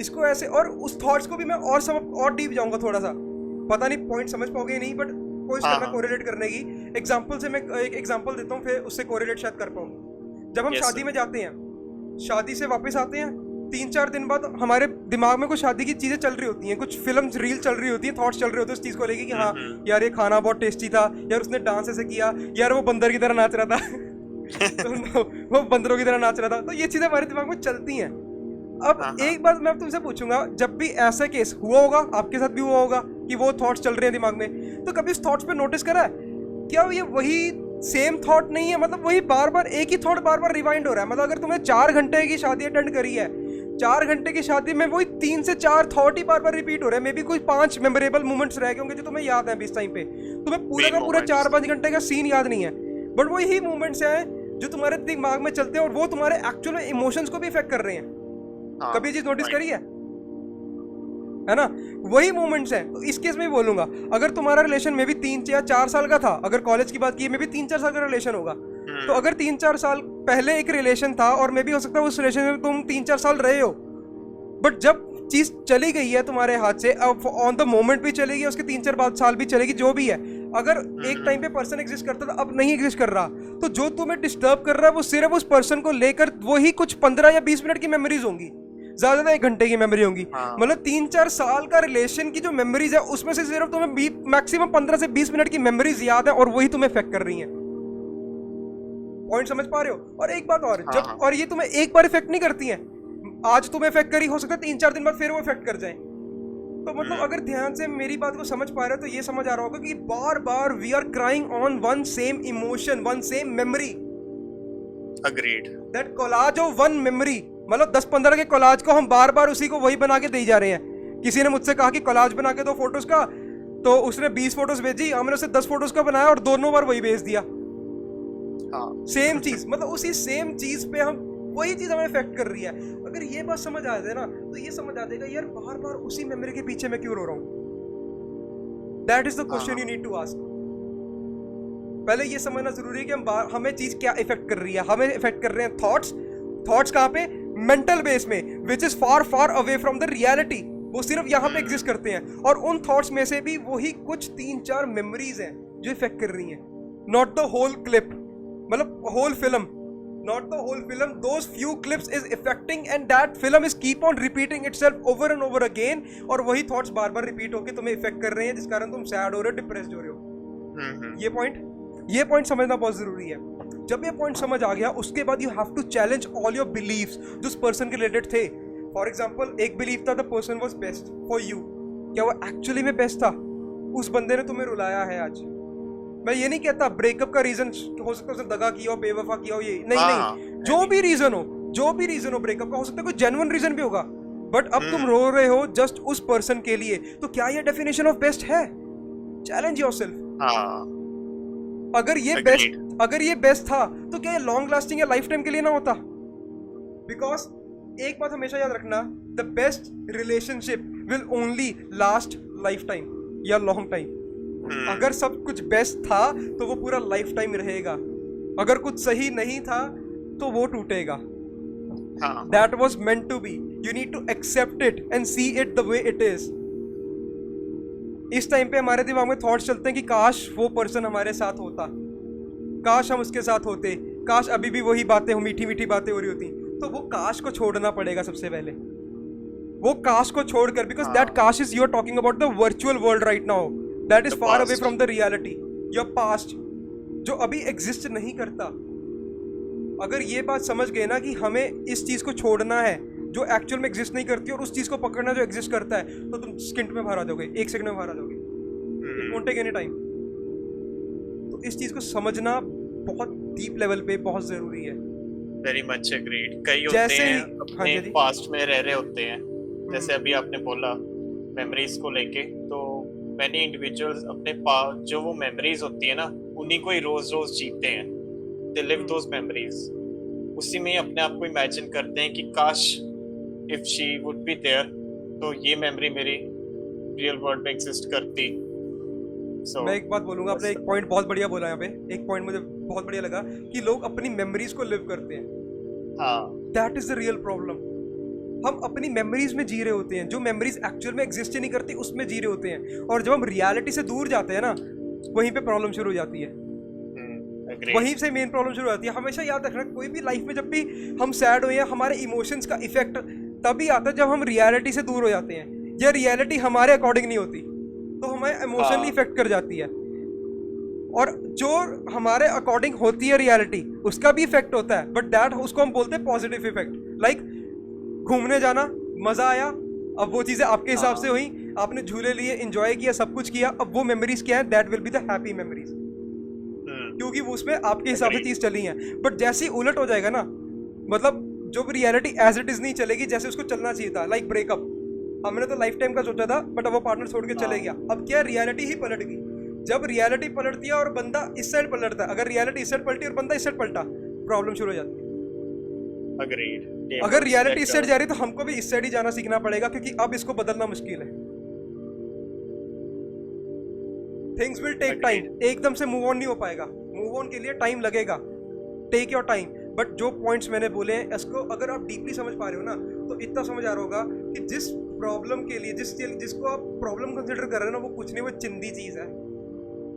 इसको ऐसे, और उस थॉट्स को भी मैं और डीप जाऊंगा थोड़ा सा, पता नहीं पॉइंट समझ पाओगे नहीं, बट कोशिश हाँ, करना हाँ। कोरिलेट करने की। एग्जांपल से मैं एक एग्जांपल देता हूँ, फिर उससे कोरिलेट शायद कर पाऊँ। जब हम Yes, शादी sir. में जाते हैं, शादी से वापस आते हैं, 3-4 दिन बाद हमारे दिमाग में कुछ शादी की चीजें चल रही होती हैं, कुछ फिल्म रील चल रही होती है, थॉट्स चल रहे होते हैं उस चीज को लेके कि हाँ यार ये खाना बहुत टेस्टी था, यार उसने डांस ऐसे किया, यार वो बंदर की तरह नाच रहा था तो वो बंदरों की तरह नाच रहा था। तो ये चीजें हमारे दिमाग में चलती हैं। अब हाँ, एक बात मैं तुमसे पूछूंगा, जब भी ऐसा केस हुआ होगा, आपके साथ भी हुआ होगा कि वो थॉट्स चल रहे हैं दिमाग में, तो कभी उस थॉट्स पे नोटिस करा है क्या ये वही सेम थॉट नहीं है? मतलब वही बार बार एक ही थॉट बार बार रिवाइंड हो रहा है। मतलब अगर तुमने 4 घंटे की शादी अटेंड करी है, 4 घंटे की शादी में वही 3 से 4 थॉट ही बार बार रिपीट हो रहे हैं। मे बी कोई 5 मेमोरेबल मोमेंट्स रह गए होंगे जो तुम्हें याद है इस टाइम पे, तुम्हें पूरा का पूरा 4-5 घंटे का सीन याद नहीं है, बट वही मोमेंट्स हैं जो तुम्हारे दिमाग में चलते हैं और वो तुम्हारे एक्चुअल में इमोशंस को भी इफेक्ट कर रहे हैं। हाँ, कभी ये चीज नोटिस करी है ना? वही मोमेंट्स हैं। तो इस केस में भी बोलूंगा, अगर तुम्हारा रिलेशन में भी 3 या 4 साल का था, अगर कॉलेज की बात की में भी 3-4 साल का रिलेशन होगा, तो अगर 3-4 साल पहले एक रिलेशन था और मे भी हो सकता है उस रिलेशन में तुम 3-4 साल रहे हो, बट जब चीज चली गई है तुम्हारे हाथ से, अब ऑन द मोमेंट भी चलेगी, उसके 3-4 साल भी चलेगी, जो भी है, अगर एक टाइम पे पर्सन एग्जिस्ट करता था, अब नहीं एग्जिस्ट कर रहा, तो जो तुम्हें डिस्टर्ब कर रहा है वो सिर्फ उस पर्सन को लेकर वही कुछ 15 या 20 मिनट की मेमोरीज होंगी, ज्यादा 1 घंटे की मेमोरी होंगी। मतलब 3-4 साल का रिलेशन की जो मेमोरीज है उसमें से सिर्फ तुम्हें मैक्सिमम 15 से 20 मिनट की मेमोरीज याद है और वही तुम्हें इफेक्ट कर रही हैं। पॉइंट समझ पा रहे हो? और एक बात और, जब और ये तुम्हें एक बार इफेक्ट नहीं करती हैं, आज तुम्हें इफेक्ट करी, हो सकता है 3-4 दिन बाद फिर वो इफेक्ट कर जाए। तो मतलब अगर ध्यान से मेरी बात को समझ पा रहे हो तो ये समझ आ रहा होगा कि बार बार we are crying on one same emotion, one same memory, Agreed. That collage of one memory. मतलब 10-15 के कोलाज को हम बार बार उसी को वही बना के दे जा रहे हैं। किसी ने मुझसे कहा कि कोलाज बना के दो फोटोज का, तो उसने 20 फोटोज भेजी, हमने उसे 10 फोटोज का बनाया और दोनों बार वही भेज दिया। सेम चीज, मतलब उसी सेम चीज पे हम, वही चीज हमें इफेक्ट कर रही है। अगर ये बात समझ आ जाए ना तो ये समझ आ जाएगा यार बार बार उसी मेमोरी के पीछे मैं क्यों रो रहा हूँ। That is the question you need to ask. पहले ये समझना जरूरी है कि हमें चीज क्या इफेक्ट कर रही है। हमें इफेक्ट कर रहे हैं थॉट्स कहाँ पे? मेंटल बेस में, which is far far away from the reality. वो सिर्फ यहाँ पे एग्जिस्ट करते हैं, और उन थॉट्स में से भी वही कुछ 3-4 मेमोरीज हैं जो इफेक्ट कर रही हैं। नॉट द होल क्लिप, मतलब whole film, not the whole film, those few clips is affecting and that film is keep on repeating itself over and over again, और वही thoughts बार बार repeat होके तुम्हें इफेक्ट कर रहे हैं, जिस कारण तुम सैड हो रहे हो, डिप्रेस्ड हो रहे हो। ये पॉइंट समझना बहुत जरूरी है। जब ये पॉइंट समझ आ गया उसके बाद you have to challenge all your beliefs जो उस पर्सन के रिलेटेड थे। फॉर एग्जाम्पल, एक बिलीव था the person was best for you, क्या वो एक्चुअली में बेस्ट था? उस बंदे ने तुम्हें रुलाया है आज। मैं ये नहीं कहता ब्रेकअप का रीजन हो सकता है उसने दगा किया हो, बेवफा किया हो, ये नहीं, जो भी रीजन हो ब्रेकअप का, हो सकता है कोई जेन्युइन रीजन भी होगा, बट अब तुम रो रहे हो जस्ट उस पर्सन के लिए, तो क्या ये डेफिनेशन ऑफ बेस्ट है? Challenge yourself. अगर ये बेस्ट था तो क्या ये लॉन्ग लास्टिंग या लाइफ टाइम के लिए ना होता? बिकॉज एक बात हमेशा याद रखना, the best relationship will only last life time या लॉन्ग टाइम। अगर सब कुछ बेस्ट था तो वो पूरा लाइफ टाइम रहेगा, अगर कुछ सही नहीं था तो वो टूटेगा। That was meant to be. You need to accept it and see it the way it is. इस टाइम पे हमारे दिमाग में थॉट्स चलते हैं कि काश वो पर्सन हमारे साथ होता, काश हम उसके साथ होते, काश अभी भी वही बातें हो, मीठी मीठी बातें हो रही होती। तो वो काश को छोड़ना पड़ेगा सबसे पहले, वो काश को छोड़कर, बिकॉज दैट काश is, you are talking about the virtual world right now, that is far away from the reality, your past, जो अभी एग्जिस्ट नहीं करता। अगर ये बात समझ गए ना कि हमें इस चीज को छोड़ना है जो एक्चुअल में एग्जिस्ट नहीं करती, और उस चीज को पकड़ना जो एग्जिस्ट करता है, तो तुम सेकंड में बाहर आ जाओगे, 1 सेकंड में बाहर आ जाओगे। It won't take any time. तो इस चीज को समझना बहुत डीप लेवल पे बहुत जरूरी है। Very much agreed. कई होते हैं अपने पास्ट में रह रहे होते हैं, जैसे अभी आपने बोला मेमोरीज को लेके, तो मैनी इंडिविजुअल्स अपने जो वो मेमोरीज होती है ना, उन्हीं को ही रोज रोज जीते हैं। दे लिव दोज मेमोरीज, उसी में ही अपने आप को इमेजिन करते हैं कि काश if she would be there, तो ये मेमोरी मेरी रियल वर्ल्ड में एग्जिस्ट करती। मैं एक बात बोलूंगा, आपने एक पॉइंट बहुत बढ़िया बोला यहाँ पे, एक पॉइंट मुझे बहुत बढ़िया लगा कि लोग अपनी मेमोरीज को लिव करते हैं। That is the real problem. हम अपनी मेमोरीज में जी रहे होते हैं, जो मेमोरीज एक्चुअल में एग्जिस्ट ही नहीं करती उसमें जी रहे होते हैं, और जब हम रियलिटी से दूर जाते हैं ना, वहीं पे प्रॉब्लम शुरू हो जाती है। वहीं से मेन प्रॉब्लम शुरू होती है। हमेशा याद रखना, कोई भी लाइफ में जब भी हम सैड हो या हमारे इमोशंस का इफेक्ट तभी आता है जब हम रियलिटी से दूर हो जाते हैं, या रियलिटी हमारे अकॉर्डिंग नहीं होती तो हमें इमोशनली इफेक्ट कर जाती है। और जो हमारे अकॉर्डिंग होती है रियलिटी, उसका भी इफेक्ट होता है, बट दैट उसको हम बोलते हैं पॉजिटिव इफेक्ट। लाइक घूमने जाना, मजा आया, अब वो चीजें आपके हिसाब से हुई, आपने झूले लिए, एंजॉय किया, सब कुछ किया, अब वो मेमोरीज क्या है, that will be the happy memories, क्योंकि वो उसमें आपके हिसाब से चीज चली है। बट जैसे ही उलट हो जाएगा ना, मतलब जो भी रियलिटी एज इट इज नहीं चलेगी जैसे उसको चलना चाहिए था, लाइक ब्रेकअप, हमने तो लाइफ टाइम का सोचा था, बट अब वो पार्टनर छोड़ के चले गया, अब क्या रियलिटी ही पलट गई। जब रियलिटी पलटती है और बंदा इस साइड पलटता है, अगर रियलिटी इस साइड पलटी और बंदा इस साइड पलटा, प्रॉब्लम शुरू हो जाती है। अगर रियलिटी इस साइड जा रही है तो हमको भी इस साइड ही जाना सीखना पड़ेगा, क्योंकि अब इसको बदलना मुश्किल है। थिंग्स विल टेक टाइम, एकदम से मूव ऑन नहीं हो पाएगा, मूव ऑन के लिए टाइम लगेगा, टेक योर टाइम। बट जो पॉइंट्स मैंने बोले हैं, इसको अगर आप डीपली समझ पा रहे हो ना, तो इतना समझ आ रहा होगा कि जिस प्रॉब्लम के लिए जिसको आप प्रॉब्लम कंसिडर कर रहे हो ना, वो कुछ नहीं, वो चिंदी चीज है।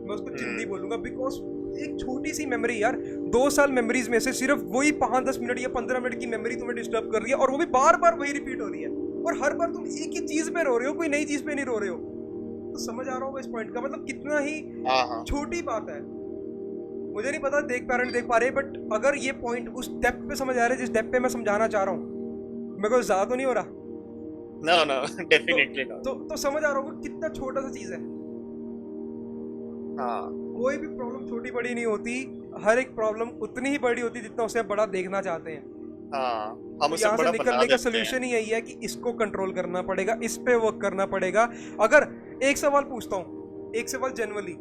मैं उसको चिंदी बोलूंगा, बिकॉज एक छोटी सी मेमोरी यार, 2 साल मेमोरीज में से सिर्फ वही 5-10 मिनट या 15 मिनट की मेमोरी तुम्हें डिस्टर्ब कर रही है, और वो भी बार बार वही रिपीट हो रही है, और हर बार तुम एक ही चीज पे रो रहे हो, कोई नई चीज पे नहीं रो रहे हो। तो समझ आ रहा होगा इस पॉइंट का मतलब कितना ही छोटी बात है। मुझे नहीं पता देख पा रहे नहीं देख पा रहे, बट अगर ये पॉइंट उस डेप्थ पे समझ आ रहे जिस डेप्थ पे मैं समझाना चाह रहा हूँ, मेरे को ज्यादा तो नहीं हो रहा? No, definitely not. तो समझ आ रहा होगा कितना छोटा सा चीज है। कोई भी प्रॉब्लम छोटी बड़ी नहीं होती, हर एक प्रॉब्लम उतनी ही बड़ी होती जितना उसे बड़ा देखना चाहते हैं। हम उसे यहाँ बड़ा से निकलने का सोल्यूशन ही यही है कि इसको कंट्रोल करना पड़ेगा, इस पे वर्क करना पड़ेगा। अगर एक सवाल पूछता हूँ, एक सवाल जनरली,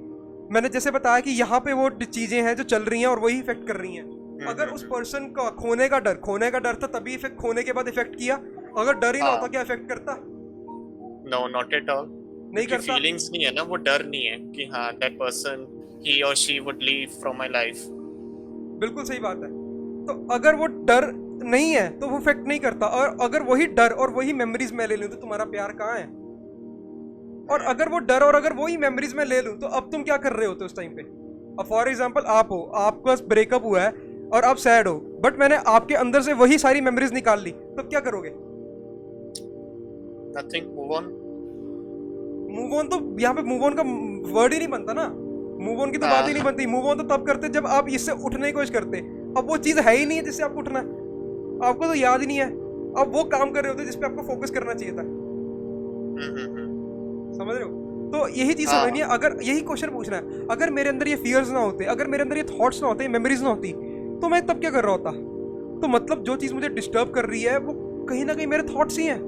मैंने जैसे बताया कि यहाँ पे वो चीजें हैं जो चल रही हैं और वही इफेक्ट कर रही हैं। अगर उस पर्सन का खोने का डर था तभी इफेक्ट, खोने के बाद इफेक्ट किया। अगर डर ही ना होता क्या इफेक्ट करता? No, not at all. नहीं करता। फीलिंग्स नहीं है ना, वो डर नहीं है कि हाँ दैट पर्सन ही और she would leave from my life. बिल्कुल सही बात है। तो अगर वो डर नहीं है तो वो इफेक्ट नहीं करता, और अगर वही डर और वही मेमोरीज में ले लूं तो तुम्हारा प्यार कहाँ है? और अगर वो डर और अगर वही मेमोरीज में ले लूं तो अब तुम क्या कर रहे होते उस टाइम पे? अब फॉर एग्जांपल आप हो, आपका ब्रेकअप हुआ है और आप सैड हो, बट मैंने आपके अंदर से वही सारी मेमोरीज निकाल ली, तो क्या करोगे? Nothing, move on. Move on तो यहाँ पे मूव ऑन का वर्ड ही नहीं बनता ना, मूव ऑन की तो बात ही नहीं बनती। मूव ऑन तो तब करते जब आप इससे उठने की कोशिश करते। अब वो चीज है ही नहीं है जिससे आपको उठना है, आपको तो याद ही नहीं है, अब वो काम कर रहे होते जिस पे आपको फोकस करना चाहिए था। समझ रहे हो? तो यही चीज समझनी है। अगर यही क्वेश्चन पूछना है, अगर मेरे अंदर ये फियर्स ना होते, अगर मेरे अंदर ये थॉट्स ना होते, मेमोरीज ना होती, तो मैं तब क्या कर रहा होता? तो मतलब जो चीज मुझे डिस्टर्ब कर रही है वो कहीं ना कहीं मेरे थॉट्स ही हैं,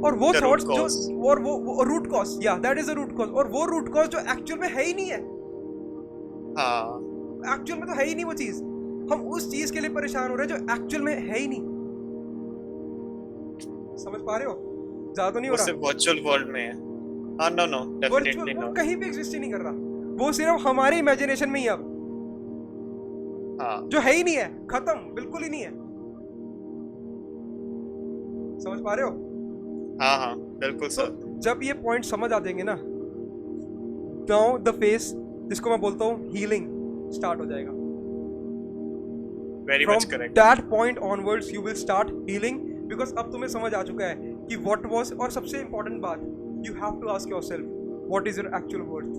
और वो थॉट्स जो, और वो रूट कॉज, या that is a root cause, और वो रूट कॉज जो एक्चुअल में है ही नहीं है। एक्चुअल में तो है ही नहीं वो चीज, हम उस चीज के लिए परेशान हो रहे हैं जो एक्चुअल में है ही नहीं। समझ पा रहे हो? ज्यादा तो नहीं हो रहा? सिर्फ वर्चुअल वर्ल्ड में है। No, definitely not. कहीं भी एग्जिस्ट ही नहीं कर रहा, वो सिर्फ हमारे इमेजिनेशन में ही अब, जो है ही नहीं है, खत्म, बिल्कुल ही नहीं है। समझ पा रहे हो? हाँ, बिल्कुल सर। जब ये पॉइंट समझ आ जाएंगे ना, नाउ द फेस, जिसको मैं बोलता हूँ हीलिंग, स्टार्ट हो जाएगा। Very much correct. From that point onwards you will start healing, because अब तुम्हें समझ आ चुका है कि what was, और सबसे important बात, you have to ask yourself what is your actual worth।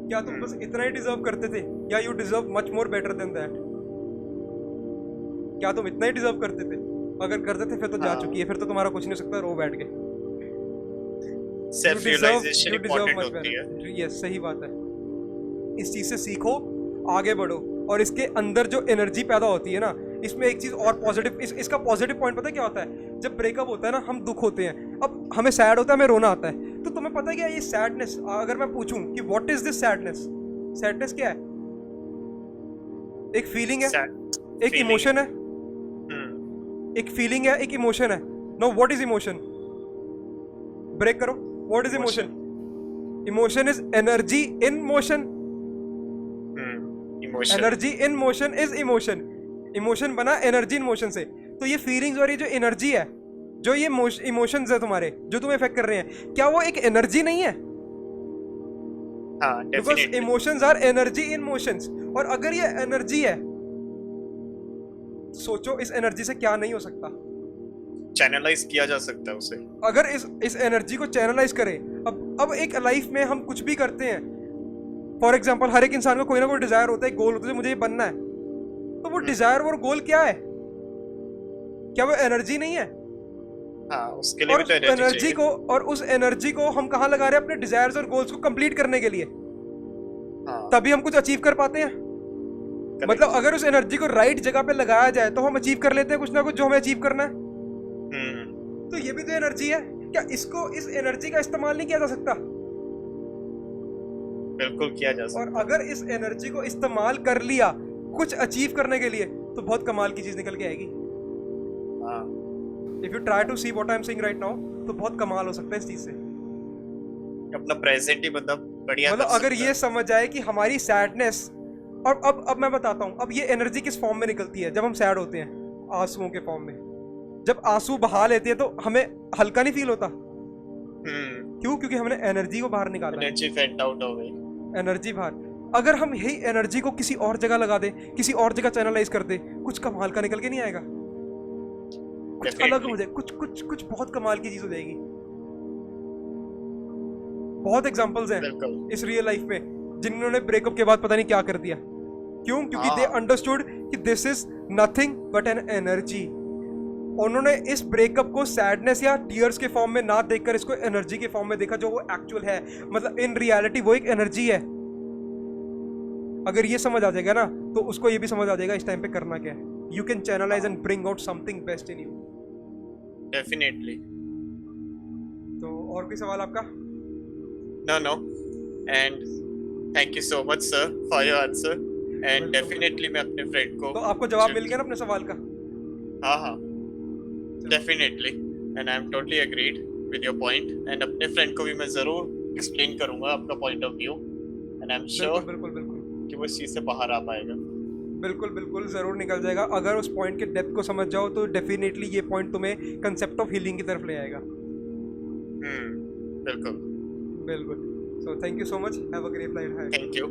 क्या तुम बस इतना ही डिजर्व करते थे, या you deserve much more better than that? क्या तुम इतना ही डिजर्व करते थे? अगर करते थे फिर तो जा चुकी है, फिर तो तुम्हारा कुछ नहीं हो सकता, रो बैठ के। सेल्फ रियलाइजेशन इंपॉर्टेंट होती है। यस, सही बात है। इस चीज से सीखो, आगे बढ़ो, और इसके अंदर जो एनर्जी पैदा होती है ना, इसमें एक चीज और पॉजिटिव, इसका पॉजिटिव पॉइंट पता है क्या होता है? जब ब्रेकअप होता है ना, हम दुख होते हैं, अब हमें सैड होता है, हमें रोना आता है, तो तुम्हें पता है क्या ये सैडनेस, अगर मैं पूछूं कि what is this sadness, sadness क्या है? एक फीलिंग है, एक इमोशन है, एक फीलिंग है, एक इमोशन है। No, what is emotion? Break करो, what is emotion? Emotion is energy in motion. Energy in motion is emotion. Emotion बना एनर्जी इन मोशन से। तो ये फीलिंग्स और ये जो एनर्जी है, जो ये इमोशंस है तुम्हारे जो तुम्हें इफेक्ट कर रहे हैं, क्या वो एक एनर्जी नहीं है? हाँ, because definitely emotions are energy in motions. और अगर ये एनर्जी है, सोचो इस एनर्जी से क्या नहीं हो सकता। चैनलाइज किया जा सकता है उसे। अगर इस एनर्जी को चैनलाइज करें, अब एक लाइफ में हम कुछ भी करते हैं, फॉर एग्जाम्पल हर एक इंसान को कोई ना कोई डिजायर होता है, गोल होता है, मुझे ये बनना है। तो वो डिजायर और गोल क्या है? क्या वो एनर्जी नहीं है? हाँ, उसके लिए और भी तो एनर्जी चाहिए। और उस एनर्जी को हम कहाँ लगा रहे हैं? अपने डिजायर्स और गोल्स को कंप्लीट करने के लिए। हाँ, तभी हम कुछ अचीव कर पाते हैं। correct। मतलब अगर उस एनर्जी को राइट जगह पे लगाया जाए तो हम अचीव कर लेते हैं कुछ ना कुछ जो हमें अचीव करना है। तो ये भी तो एनर्जी है। क्या इस एनर्जी का इस्तेमाल नहीं किया जा सकता? बिल्कुल किया जा सकता और अगर इस एनर्जी को इस्तेमाल कर लिया कुछ अचीव करने के लिए, तो बहुत कमाल की चीज निकल के आएगी। हाँ, if you try to see what I am saying right now, तो बहुत कमाल हो सकता है इस चीज से। अपना प्रेजेंट ही बंदा बढ़िया मतलब कर अगर सकता ये समझ जाए कि हमारी सैडनेस, और अब मैं बताता हूँ, अब ये एनर्जी किस फॉर्म में निकलती है जब हम सैड होते हैं? आंसुओं के फॉर्म में। जब आंसू बहा लेते हैं तो हमें हल्का नहीं फील होता। क्यों? क्योंकि हमने एनर्जी को बाहर निकाला है। एनर्जी वेंट आउट हो गई। एनर्जी बाहर। अगर हम यही एनर्जी को किसी और जगह लगा दें, किसी और जगह चैनलाइज कर दें, कुछ कमाल का निकल के नहीं आएगा? कुछ अलग Definitely। हो जाए, कुछ बहुत कमाल की चीज हो जाएगी। बहुत एग्जांपल्स हैं बिल्कुल। इस रियल लाइफ में जिन्होंने ब्रेकअप के बाद पता नहीं क्या कर दिया। क्यों? क्योंकि दे अंडरस्टूड कि this is nothing but an energy. उन्होंने इस ब्रेकअप को सैडनेस या टीयर्स के फॉर्म में ना देखकर इसको एनर्जी के फॉर्म में देखा, जो वो एक्चुअल है। मतलब इन रियलिटी वो एक एनर्जी है। अगर ये समझ आ जाएगा ना, तो उसको ये भी समझ आ जाएगा इस टाइम पे करना क्या है। You can channelise and bring out something best in you. Definitely. तो और कोई सवाल आपका? No, and thank you so much sir for your answer, and definitely मैं अपने फ्रेंड को। तो आपको जवाब मिल गया ना अपने सवाल का? हाँ, definitely, and I'm totally agreed with your point, and अपने फ्रेंड को भी मैं जरूर एक्सप्लेन करूंगा आपका point of view, and I'm sure बिल्कुल कि वो इस चीज से बाहर आ पाएगा। बिल्कुल जरूर निकल जाएगा। अगर उस पॉइंट के डेप्थ को समझ जाओ तो डेफिनेटली ये पॉइंट तुम्हें कंसेप्ट ऑफ हीलिंग की तरफ ले आएगा। बिल्कुल। बिल्कुल। So thank you so much, have a great night. Thank you.